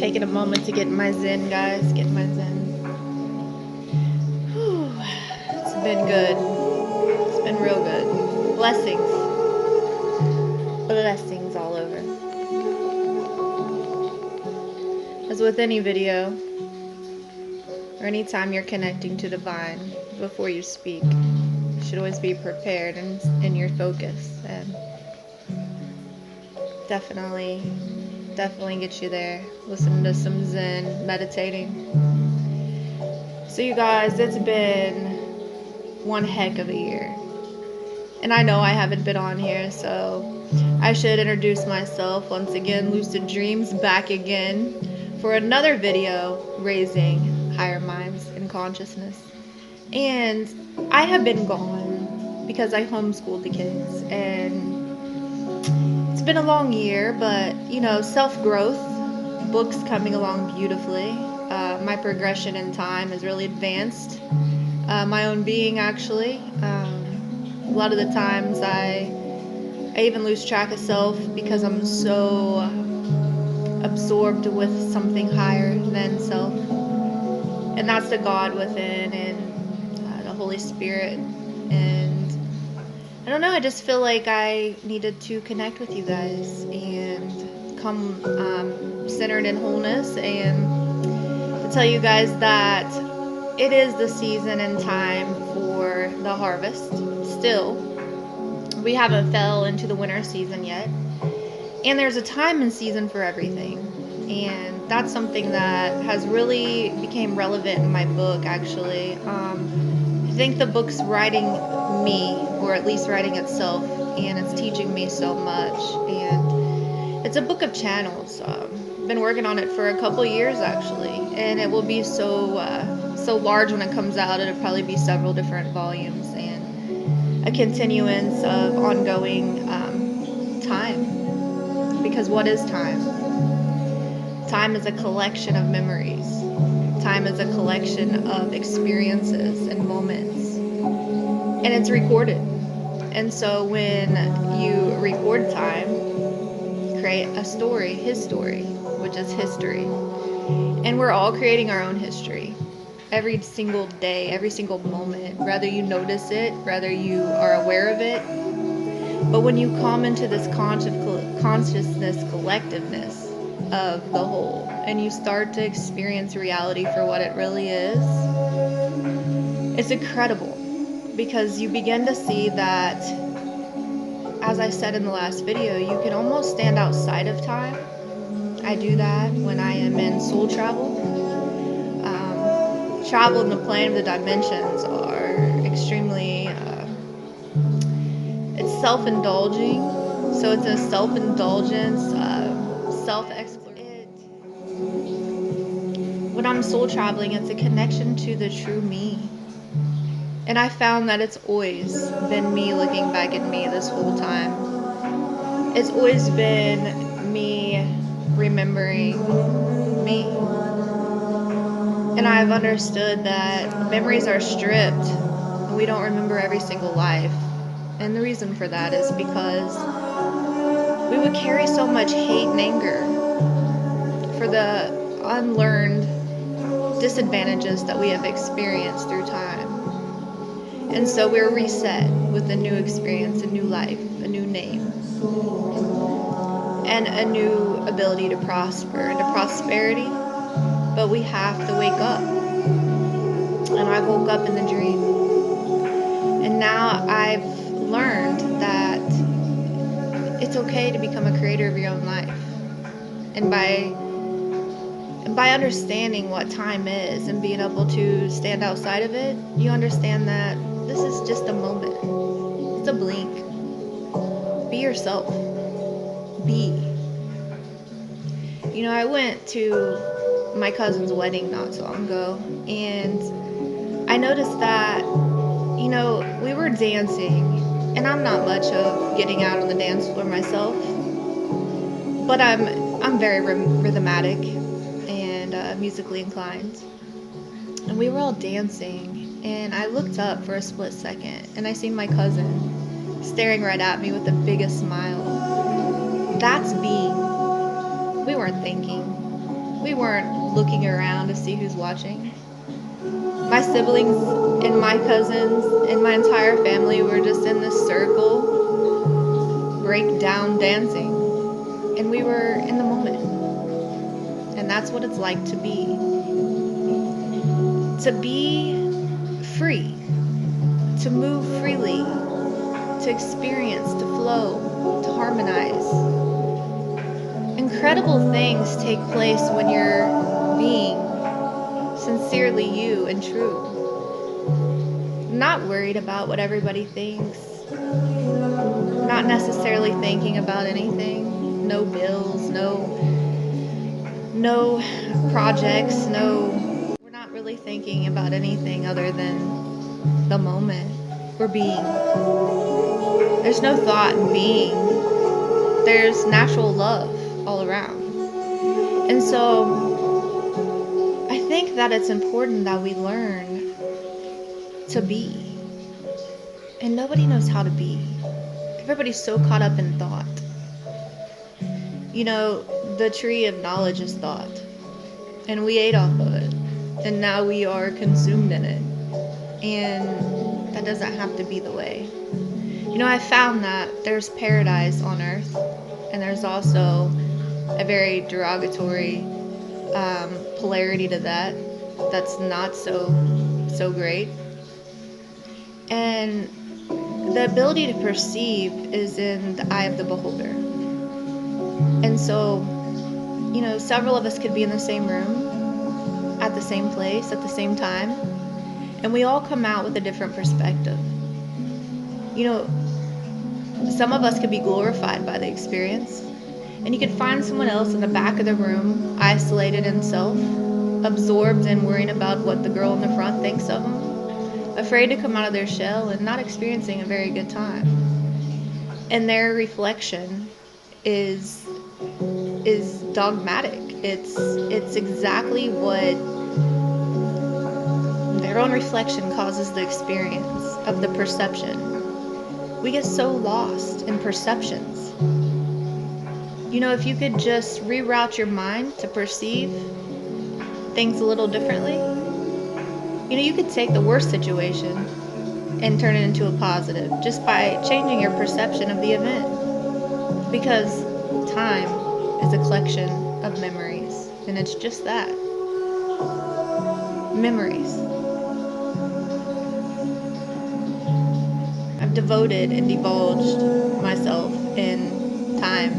taking a moment to get my zen, guys. Get my zen. Whew. It's been good. It's been real good. Blessings. Blessings all over. As with any video, or anytime you're connecting to divine, before you speak, you should always be prepared in your focus. And definitely get you there. Listen to some zen, meditating. So you guys, it's been one heck of a year. And I know I haven't been on here, so I should introduce myself once again. Lucid Dreams back again for another video, raising higher minds and consciousness. And I have been gone because I homeschooled the kids, and it's been a long year, but you know, self-growth, books coming along beautifully. My progression in time has really advanced. My own being, actually. A lot of the times I even lose track of self because I'm so absorbed with something higher than self. And that's the God within, and the Holy Spirit. And I don't know, I just feel like I needed to connect with you guys and come centered in wholeness, and to tell you guys that it is the season and time for the harvest. Still, we haven't fell into the winter season yet, and there's a time and season for everything. And that's something that has really became relevant in my book, actually. I think the book's writing me, or at least writing itself, and it's teaching me so much. And it's a book of channels. I've been working on it for a couple years, actually, and it will be so large when it comes out. It'll probably be several different volumes and a continuance of ongoing time. Because what is time? Time is a collection of memories. Time is a collection of experiences and moments, and it's recorded. And so when you record time, you create a story, his story, which is history. And we're all creating our own history every single day, every single moment, whether you notice it, whether you are aware of it. But when you come into this consciousness collectiveness of the whole, and you start to experience reality for what it really is, it's incredible, because you begin to see that, as I said in the last video, you can almost stand outside of time. I do that when I am in soul travel. Travel in the plane of the dimensions are extremely it's self-indulging, so it's a self-indulgence, self-exploration. When I'm soul traveling, it's a connection to the true me. And I found that it's always been me looking back at me this whole time. It's always been me remembering me. And I've understood that memories are stripped, and we don't remember every single life. And the reason for that is because we would carry so much hate and anger for the unlearned disadvantages that we have experienced through time. And so we're reset with a new experience, a new life, a new name, and a new ability to prosper and to prosperity. But we have to wake up. And I woke up in the dream. And now I've learned that it's okay to become a creator of your own life. And by understanding what time is and being able to stand outside of it, you understand that this is just a moment. It's a blink. Be yourself. Be. You know, I went to my cousin's wedding not so long ago, and I noticed that, you know, we were dancing, and I'm not much of getting out on the dance floor myself, but I'm very rhythmatic and musically inclined. And we were all dancing, and I looked up for a split second, and I seen my cousin staring right at me with the biggest smile. That's being. We weren't thinking. We weren't looking around to see who's watching. My siblings and my cousins and my entire family were just in this circle, breakdown dancing. And we were in the moment. And that's what it's like to be. To be free. To move freely. To experience, to flow, to harmonize. Incredible things take place when you're being sincerely you and true. Not worried about what everybody thinks. Not necessarily thinking about anything. No bills, no projects, we're not really thinking about anything other than the moment. We're being. There's no thought in being. There's natural love all around. And so I think that it's important that we learn to be. And nobody knows how to be. Everybody's so caught up in thought. You know, the tree of knowledge is thought. And we ate off of it. And now we are consumed in it. And that doesn't have to be the way. You know, I found that there's paradise on earth. And there's also a very derogatory polarity to that. That's not so great. And the ability to perceive is in the eye of the beholder. And so, you know, several of us could be in the same room, at the same place, at the same time, and we all come out with a different perspective. You know, some of us could be glorified by the experience, and you could find someone else in the back of the room, isolated in self, absorbed in worrying about what the girl in the front thinks of them, afraid to come out of their shell and not experiencing a very good time. And their reflection is dogmatic. It's exactly what their own reflection causes the experience of the perception. We get so lost in perceptions. You know, if you could just reroute your mind to perceive things a little differently, you know, you could take the worst situation and turn it into a positive just by changing your perception of the event. Because time is a collection of memories, and it's just that. Memories. I've devoted and divulged myself in time.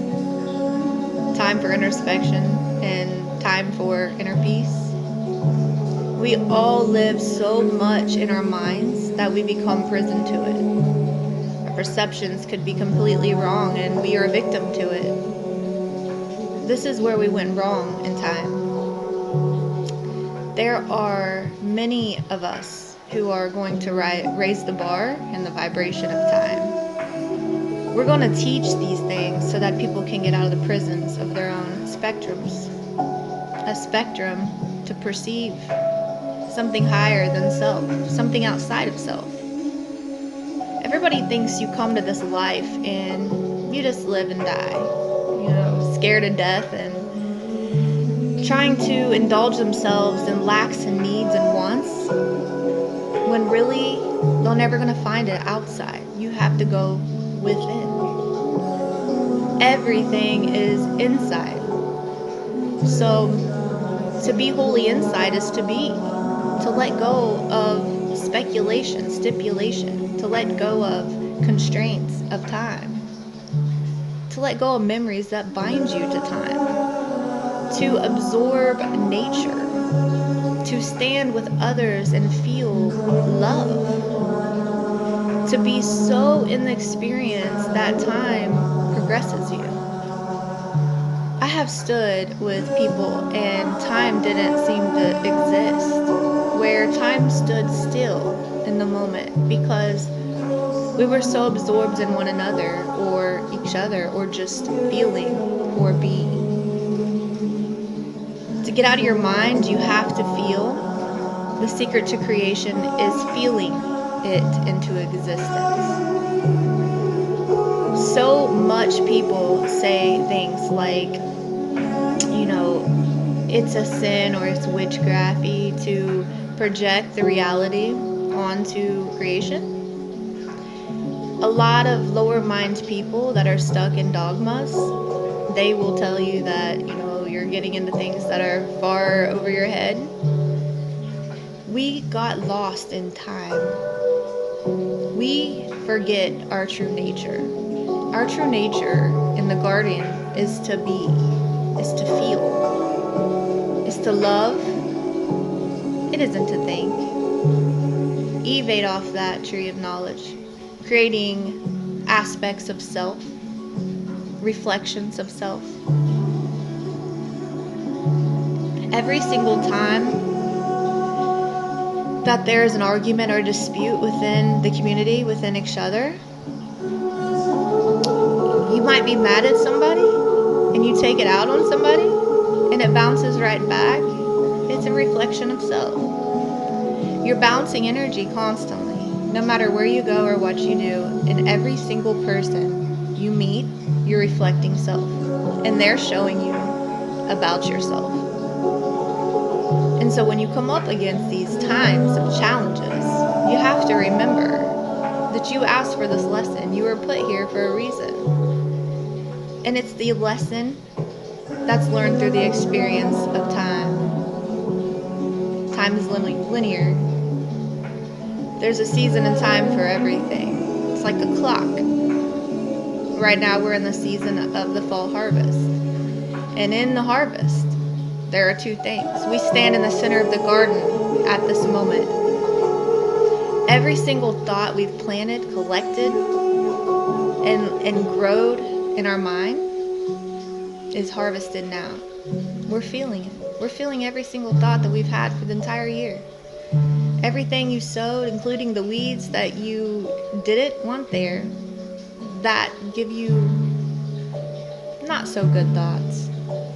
Time for introspection and time for inner peace. We all live so much in our minds that we become prison to it. Our perceptions could be completely wrong and we are a victim to it. This is where we went wrong in time. There are many of us who are going to raise the bar and the vibration of time. We're going to teach these things so that people can get out of the prisons of their own spectrums. A spectrum to perceive something higher than self, something outside of self. Everybody thinks you come to this life and you just live and die, you know, scared of death and trying to indulge themselves in lacks and needs and wants, when really they're never going to find it outside. You have to go within. Everything is inside. So to be wholly inside is to be. To let go of speculation, stipulation, to let go of constraints of time, to let go of memories that bind you to time, to absorb nature, to stand with others and feel love, to be so in the experience that time progresses you. I have stood with people and time didn't seem to exist, where time stood still in the moment because we were so absorbed in one another or each other or just feeling or being. To get out of your mind, you have to feel. The secret to creation is feeling it into existence. So much people say things like, you know, it's a sin or it's witchcrafty to project the reality onto creation. A lot of lower mind people that are stuck in dogmas, they will tell you that, you're getting into things that are far over your head. We got lost in time. We forget our true nature. Our true nature in the garden is to be, is to feel, is to love. It isn't to think. Eve ate off that tree of knowledge, creating aspects of self, reflections of self. Every single time that there is an argument or dispute within the community, within each other, you might be mad at somebody and you take it out on somebody and it bounces right back. It's a reflection of self. You're bouncing energy constantly, no matter where you go or what you do. And every single person you meet, you're reflecting self. And they're showing you about yourself. And so when you come up against these times of challenges, you have to remember that you asked for this lesson. You were put here for a reason. And it's the lesson that's learned through the experience of time. Time is linear. There's a season and time for everything. It's like a clock. Right now we're in the season of the fall harvest. And in the harvest, there are two things. We stand in the center of the garden at this moment. Every single thought we've planted, collected, and growed in our mind is harvested now. We're feeling it. We're feeling every single thought that we've had for the entire year. Everything you sowed, including the weeds that you didn't want there, that give you not so good thoughts.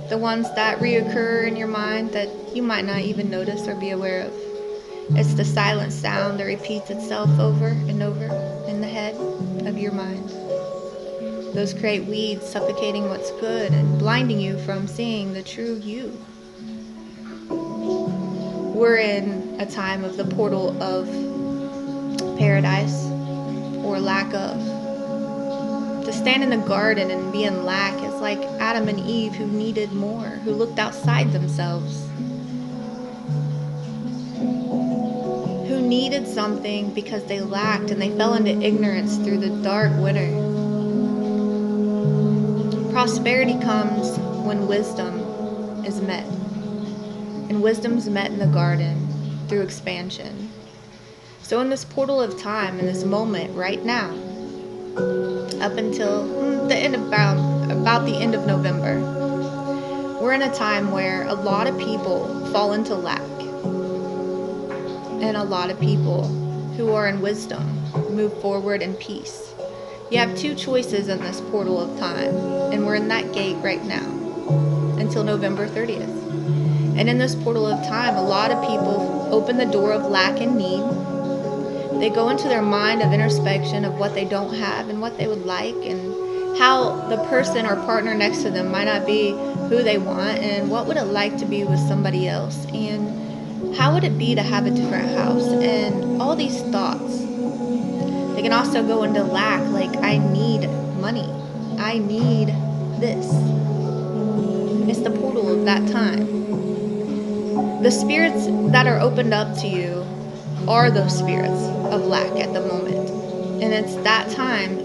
The ones that reoccur in your mind that you might not even notice or be aware of. It's the silent sound that repeats itself over and over in the head of your mind. Those create weeds suffocating what's good and blinding you from seeing the true you. We're in a time of the portal of paradise or lack of. To stand in the garden and be in lack is like Adam and Eve who needed more, who looked outside themselves, who needed something because they lacked and they fell into ignorance through the dark winter. Prosperity comes when wisdom is met. And wisdom's met in the garden through expansion. So in this portal of time, in this moment right now, up until the end of about the end of November, we're in a time where a lot of people fall into lack. And a lot of people who are in wisdom move forward in peace. You have two choices in this portal of time, and we're in that gate right now until November 30th. And in this portal of time, a lot of people open the door of lack and need. They go into their mind of introspection of what they don't have and what they would like, and how the person or partner next to them might not be who they want, and what would it like to be with somebody else, and how would it be to have a different house, and all these thoughts. They can also go into lack, like I need money, I need this. It's the portal of that time. The spirits that are opened up to you are those spirits of lack at the moment. And it's that time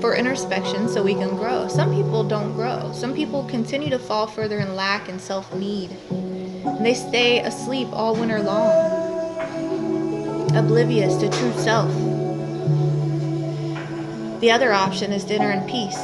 for introspection so we can grow. Some people don't grow. Some people continue to fall further in lack and self-need. And they stay asleep all winter long, oblivious to true self. The other option is to enter in peace.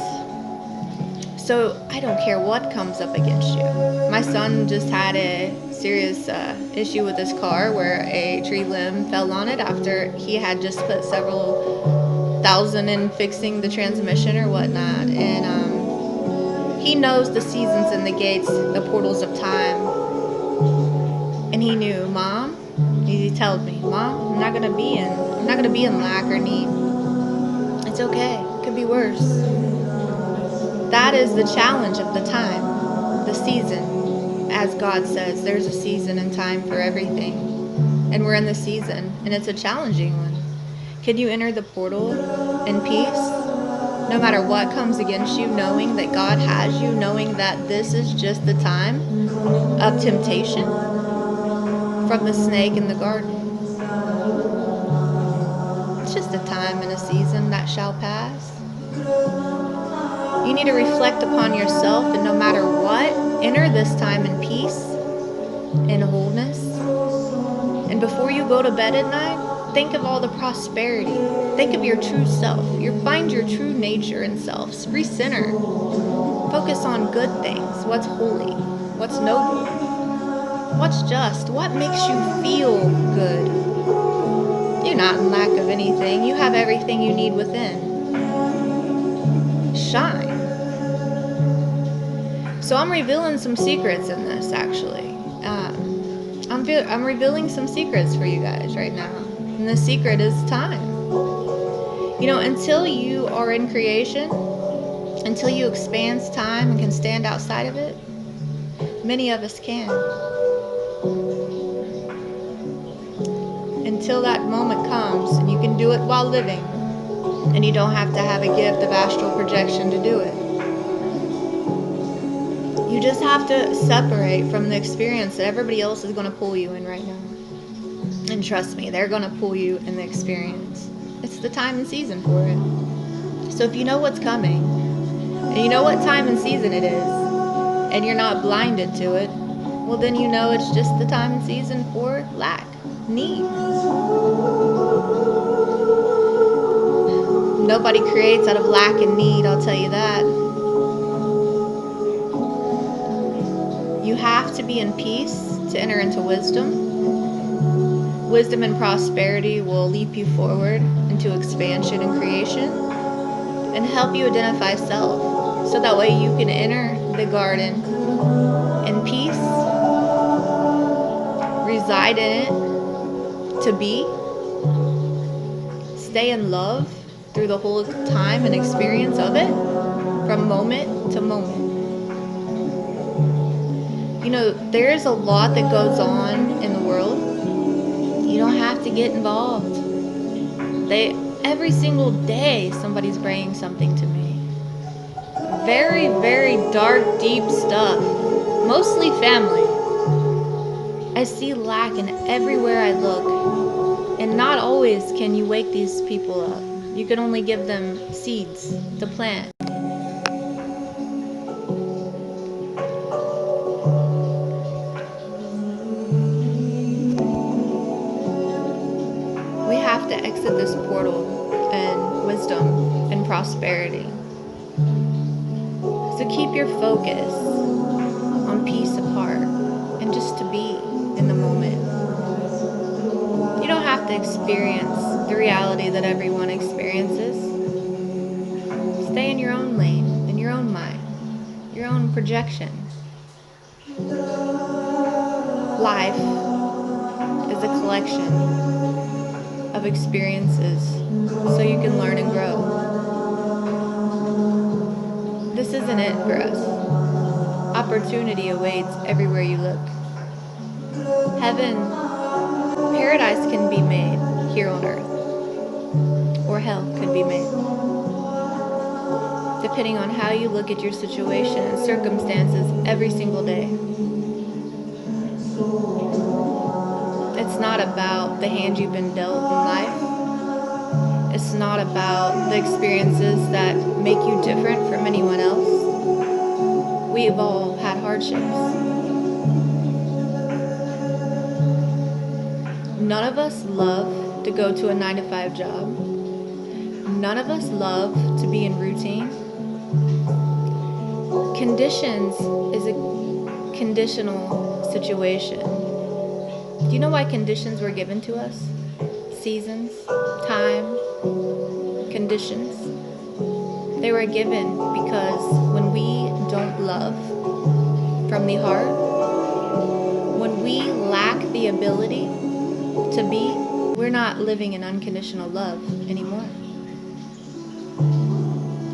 So I don't care what comes up against you. My son just had a serious issue with his car where a tree limb fell on it after he had just put several thousand in fixing the transmission or whatnot. And he knows the seasons and the gates, the portals of time. And he knew, Mom, he told me, Mom, I'm not gonna be in lack or need. It's okay. It could be worse. That is the challenge of the time, the season. as God says, there's a season and time for everything. And we're in the season, and it's a challenging one. Can you enter the portal in peace? No matter what comes against you, knowing that God has you, knowing that this is just the time of temptation from the snake in the garden. It's just a time and a season that shall pass. You need to reflect upon yourself, and no matter what, enter this time in peace, in wholeness. And before you go to bed at night, think of all the prosperity. Think of your true self. Find your true nature and self. Recenter. Focus on good things. What's holy? What's noble? What's just? What makes you feel good? You're not in lack of anything. You have everything you need within. Shine. So I'm revealing some secrets in this, actually. I'm revealing some secrets for you guys right now. And the secret is time. Until you are in creation, until you expand time and can stand outside of it, many of us can. Until that moment comes, and you can do it while living, and you don't have to have a gift of astral projection to do it. You just have to separate from the experience that everybody else is going to pull you in right now. And trust me, they're going to pull you in the experience. It's the time and season for it. So if you know what's coming, and you know what time and season it is, and you're not blinded to it, well then you know it's just the time and season for lack, need. Nobody creates out of lack and need, I'll tell you that. You have to be in peace to enter into wisdom. Wisdom and prosperity will leap you forward into expansion and creation and help you identify self, so that way you can enter the garden in peace, reside in it, to be, stay in love through the whole time and experience of it, from moment to moment. There's a lot that goes on in the world. You don't have to get involved. Every single day somebody's bringing something to me. Very, very dark, deep stuff. Mostly family. I see lack in everywhere I look. And not always can you wake these people up. You can only give them seeds to plant. We have to exit this portal and wisdom and prosperity. So keep your focus on peace of heart and just to be in the moment. You don't have to experience the reality that everyone experiences. Stay in your own lane, in your own mind, your own projection. Life is a collection of experiences so you can learn and grow. This isn't it for us. Opportunity awaits everywhere you look. Heaven, paradise can be made here on earth, or hell could be made, depending on how you look at your situation and circumstances every single day. It's not about the hand you've been dealt in life. It's not about the experiences that make you different from anyone else. We've all had hardships. None of us love to go to a 9-to-5 job. None of us love to be in routine. Conditions is a conditional situation. Do you know why conditions were given to us? Seasons, time, conditions. They were given because when we don't love from the heart, when we lack the ability to be, we're not living in unconditional love anymore.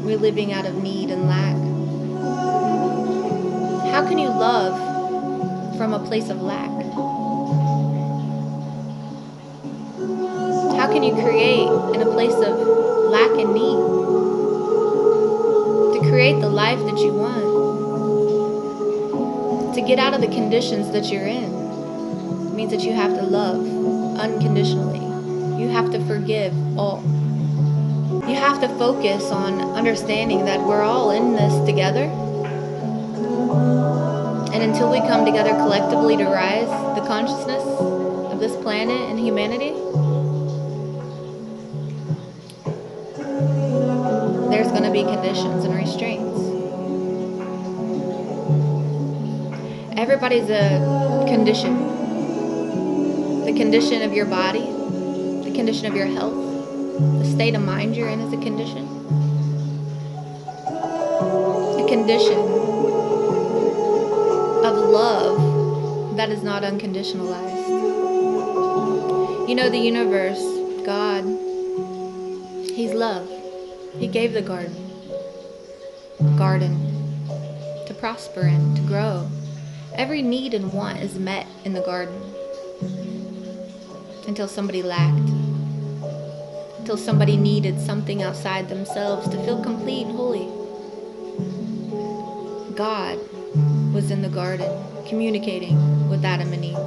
We're living out of need and lack. How can you love from a place of lack? How can you create in a place of lack and need? To create the life that you want, to get out of the conditions that you're in, it means that you have to love unconditionally. You have to forgive all. You have to focus on understanding that we're all in this together. And until we come together collectively to rise the consciousness of this planet and humanity, there's going to be conditions and restraints. Everybody's a condition. The condition of your body, the condition of your health, the state of mind you're in is a condition. A condition of love that is not unconditionalized. You know, the universe, God, He's love. He gave the garden to prosper in, to grow. Every need and want is met in the garden until somebody lacked, until somebody needed something outside themselves to feel complete and holy. God was in the garden communicating with Adam and Eve.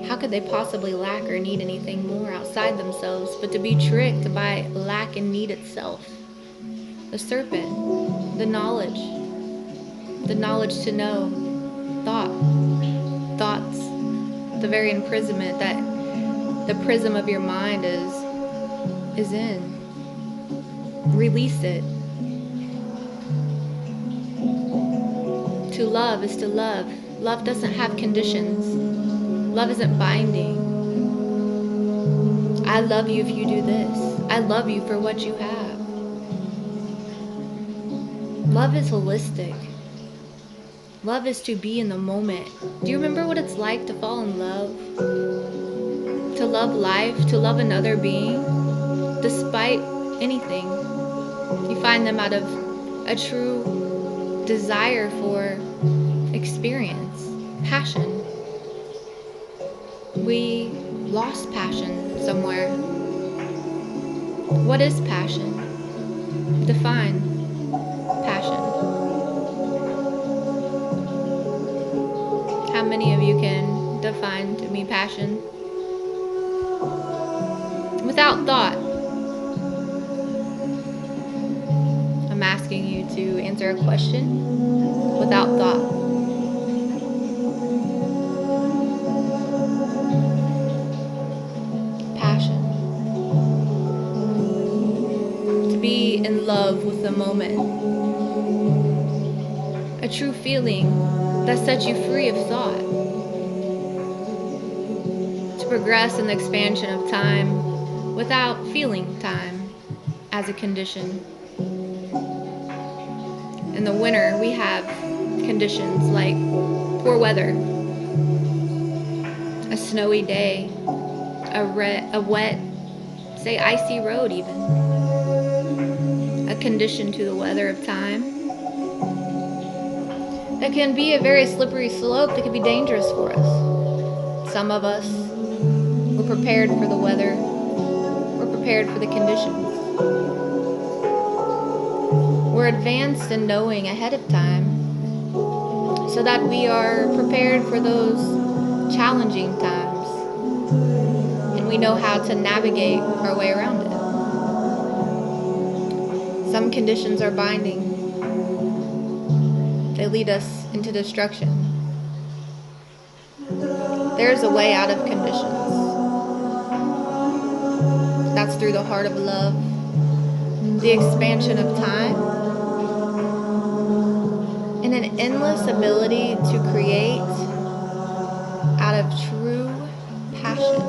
How could they possibly lack or need anything more outside themselves but to be tricked by lack and need itself? The serpent, the knowledge to know, thoughts, the very imprisonment that the prism of your mind is in. Release it. To love is to love. Love doesn't have conditions. Love isn't binding. I love you if you do this. I love you for what you have. Love is holistic. Love is to be in the moment. Do you remember what it's like to fall in love? To love life, to love another being, despite anything. You find them out of a true desire for experience, passion. We lost passion somewhere. What is passion? Define passion. How many of you can define to me passion? Without thought. I'm asking you to answer a question without thought. Passion. To be in love with the moment. A true feeling that sets you free of thought. To progress in the expansion of time without feeling time as a condition. In the winter, we have conditions like poor weather, a snowy day, a wet, say icy road even. A condition to the weather of time. That can be a very slippery slope that can be dangerous for us. Some of us, we're prepared for the weather. We're prepared for the conditions. We're advanced in knowing ahead of time so that we are prepared for those challenging times and we know how to navigate our way around it. Some conditions are binding. They lead us into destruction. There's a way out of conditions. That's through the heart of love, the expansion of time, and an endless ability to create out of true passion.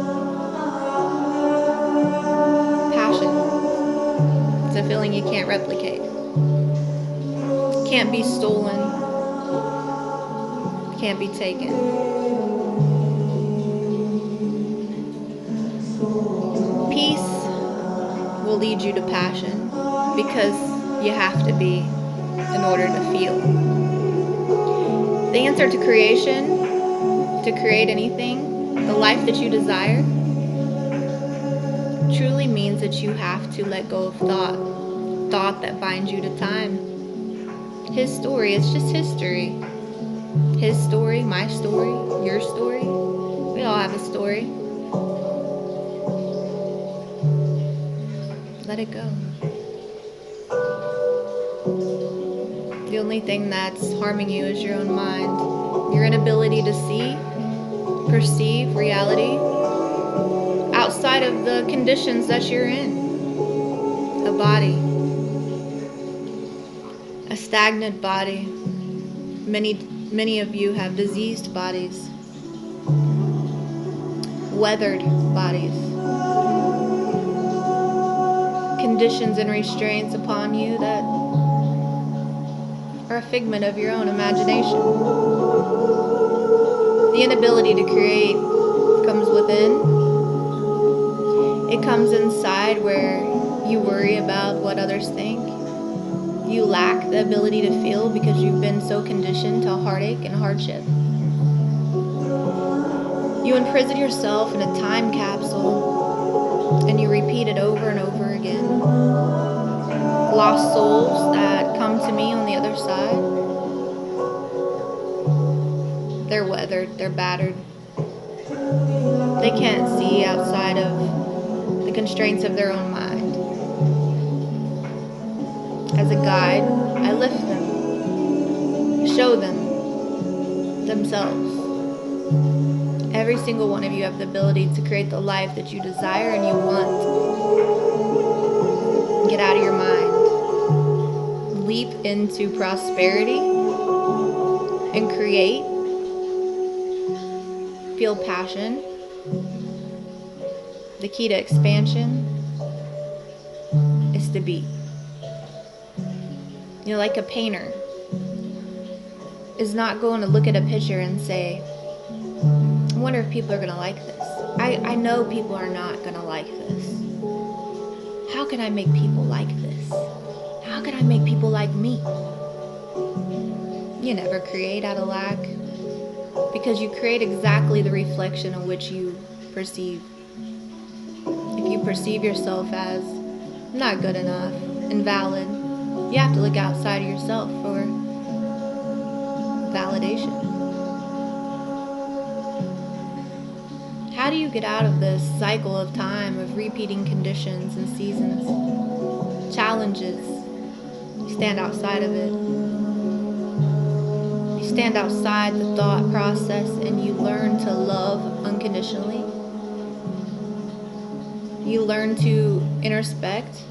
Passion. It's a feeling you can't replicate. Can't be stolen. Can't be taken. Peace will lead you to passion because you have to be in order to feel. The answer to creation, to create anything, the life that you desire, truly means that you have to let go of thought that binds you to time. His story, it's just history. His story, my story, your story. We all have a story. Let it go. The only thing that's harming you is your own mind. Your inability to see, perceive reality outside of the conditions that you're in. A body. A stagnant body. Many of you have diseased bodies. Weathered bodies. Conditions and restraints upon you that are a figment of your own imagination. The inability to create comes within. It comes inside where you worry about what others think. You lack the ability to feel because you've been so conditioned to heartache and hardship. You imprison yourself in a time capsule and you repeat it over and over again. Lost souls that come to me on the other side, they're weathered, they're battered. They can't see outside of the constraints of their own mind. As a guide, I lift them, show them themselves. Every single one of you have the ability to create the life that you desire and you want. Get out of your mind. Leap into prosperity and create. Feel passion. The key to expansion is to be. You know, like a painter is not going to look at a picture and say, I wonder if people are going to like this. I know people are not going to like this. How can I make people like this? How can I make people like me? You never create out of lack because you create exactly the reflection of which you perceive. If you perceive yourself as not good enough, invalid, you have to look outside of yourself for validation. How do you get out of this cycle of time of repeating conditions and seasons, challenges? You stand outside of it. You stand outside the thought process and you learn to love unconditionally. You learn to introspect.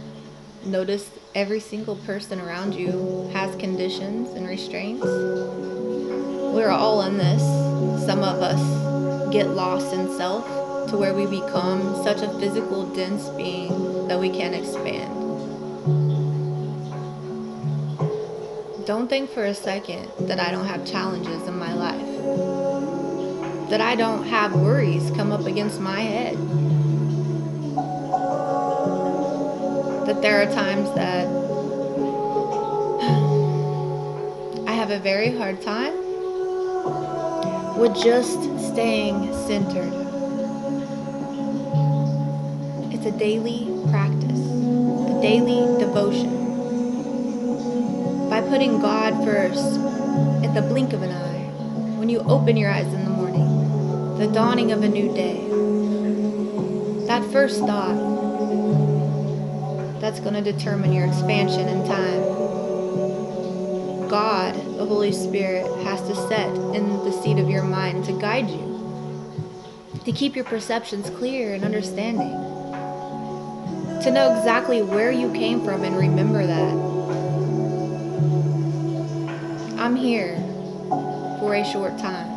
Notice every single person around you has conditions and restraints. We're all in this. Some of us get lost in self to where we become such a physical, dense being that we can't expand. Don't think for a second that I don't have challenges in my life, that I don't have worries come up against my head, that there are times that I have a very hard time with just staying centered. It's a daily practice, a daily devotion. By putting God first at the blink of an eye, when you open your eyes in the morning, the dawning of a new day, that first thought, that's going to determine your expansion in time. God, the Holy Spirit, has to set in the seat of your mind to guide you, to keep your perceptions clear and understanding, to know exactly where you came from and remember that. I'm here for a short time.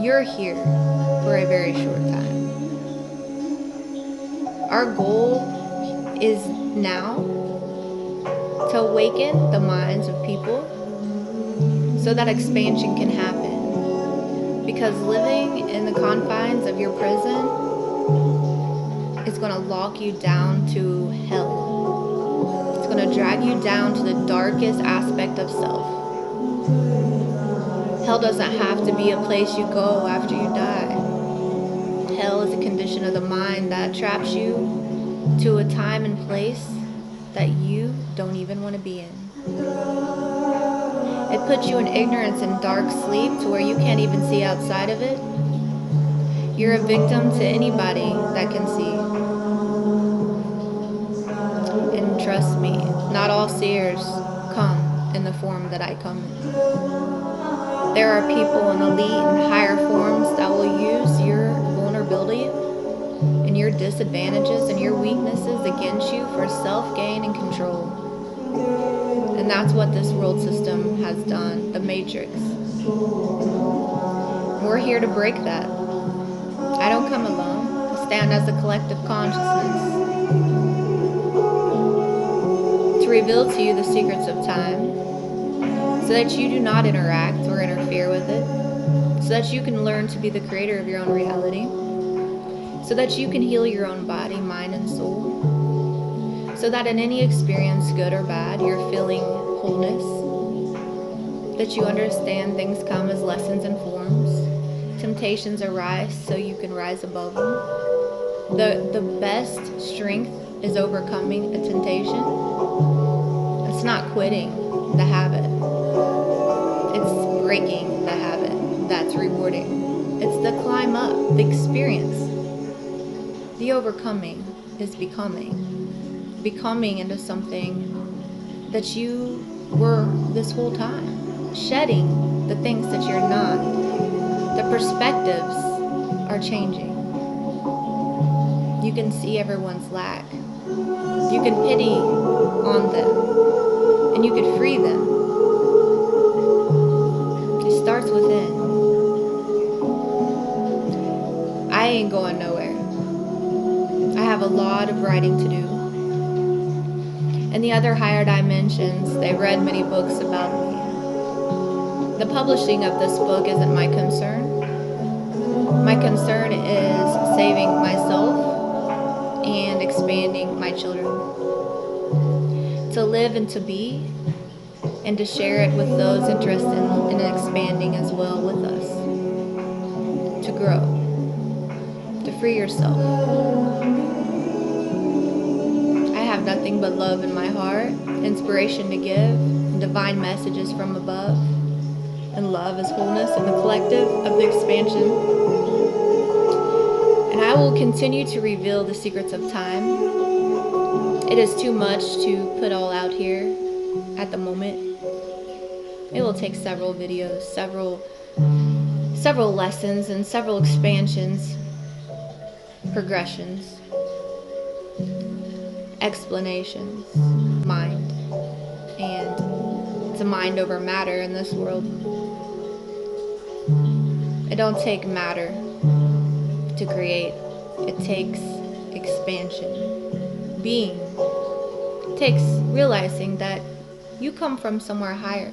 You're here for a very short time. Our goal is now to awaken the minds of people so that expansion can happen. Because living in the confines of your prison is going to lock you down to hell. It's going to drag you down to the darkest aspect of self. Hell doesn't have to be a place you go after you die. Hell is a condition of the mind that traps you to a time and place that you don't even want to be in. It puts you in ignorance and dark sleep to where you can't even see outside of it. You're a victim to anybody that can see. And trust me, not all seers come in the form that I come in. There are people in elite and higher forms that will use your vulnerability and your disadvantages and your weaknesses against you for self-gain and control. And that's what this world system has done, the Matrix. We're here to break that. I don't come alone. I stand as a collective consciousness to reveal to you the secrets of time so that you do not interact or interfere with it, so that you can learn to be the creator of your own reality, so that you can heal your own body, mind, and soul, so that in any experience, good or bad, you're feeling wholeness, that you understand things come as lessons and forms, temptations arise so you can rise above them. The best strength is overcoming a temptation. It's not quitting the habit. It's breaking the habit that's rewarding. It's the climb up, the experience. The overcoming is becoming into something that you were this whole time. Shedding the things that you're not. The perspectives are changing. You can see everyone's lack. You can pity on them. And you could free them. It starts within. I ain't going nowhere. I have a lot of writing to do. And the other higher dimensions, they've read many books about me. The publishing of this book isn't my concern. My concern is saving myself and expanding my children. To live and to be, and to share it with those interested in expanding as well with us. To grow. To free yourself. I have nothing but love in my heart, inspiration to give, and divine messages from above. And love is wholeness and the collective of the expansion. And I will continue to reveal the secrets of time. It is too much to put all out here at the moment. It will take several videos, several lessons, and several expansions, progressions, explanations, mind. And it's a mind over matter in this world. It don't take matter to create. It takes expansion. Being. It takes realizing that you come from somewhere higher.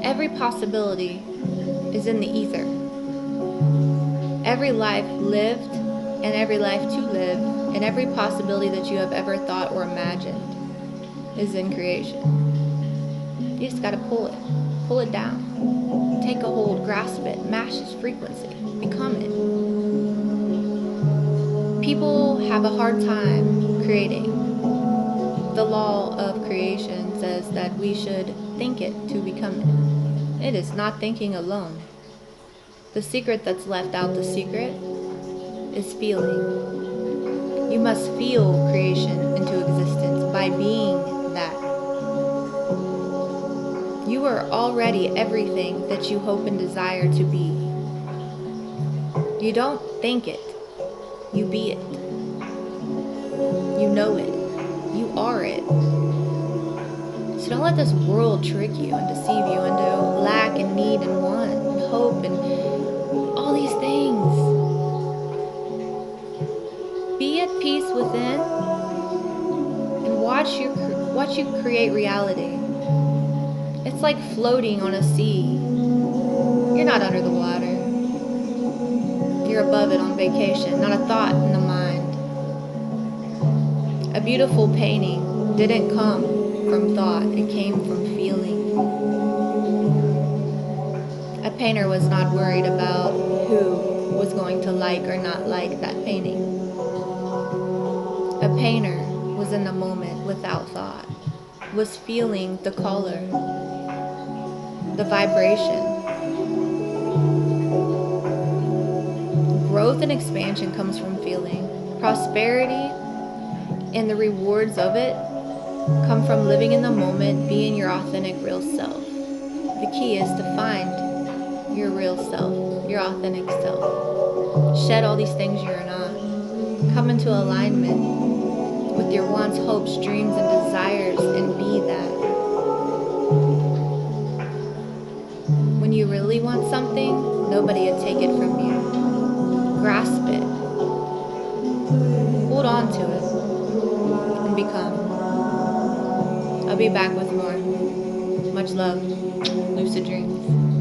Every possibility is in the ether. Every life lived and every life to live and every possibility that you have ever thought or imagined is in creation. You just gotta pull it down. Take a hold, grasp it, match its frequency, become it. People have a hard time creating. The law of creation says that we should think it to become it. It is not thinking alone. The secret that's left out the secret is feeling. You must feel creation into existence by being that. You are already everything that you hope and desire to be. You don't think it, you be it. You know it, you are it. So don't let this world trick you and deceive you into lack and need and want and hope and all these things. Be at peace within and watch you create reality. It's like floating on a sea. You're not under the water. You're above it on vacation, not a thought in the mind. A beautiful painting didn't come from thought, it came from feeling. painter was not worried about who was going to like or not like that painting. A painter was in the moment without thought, was feeling the color, the vibration. Growth and expansion comes from feeling. Prosperity and the rewards of it come from living in the moment, being your authentic real self. The key is to find your real self, your authentic self. Shed all these things you're not. Come into alignment with your wants, hopes, dreams, and desires, and be that. When you really want something, nobody will take it from you. Grasp it. Hold on to it. And become. I'll be back with more. Much love. Lucid dreams.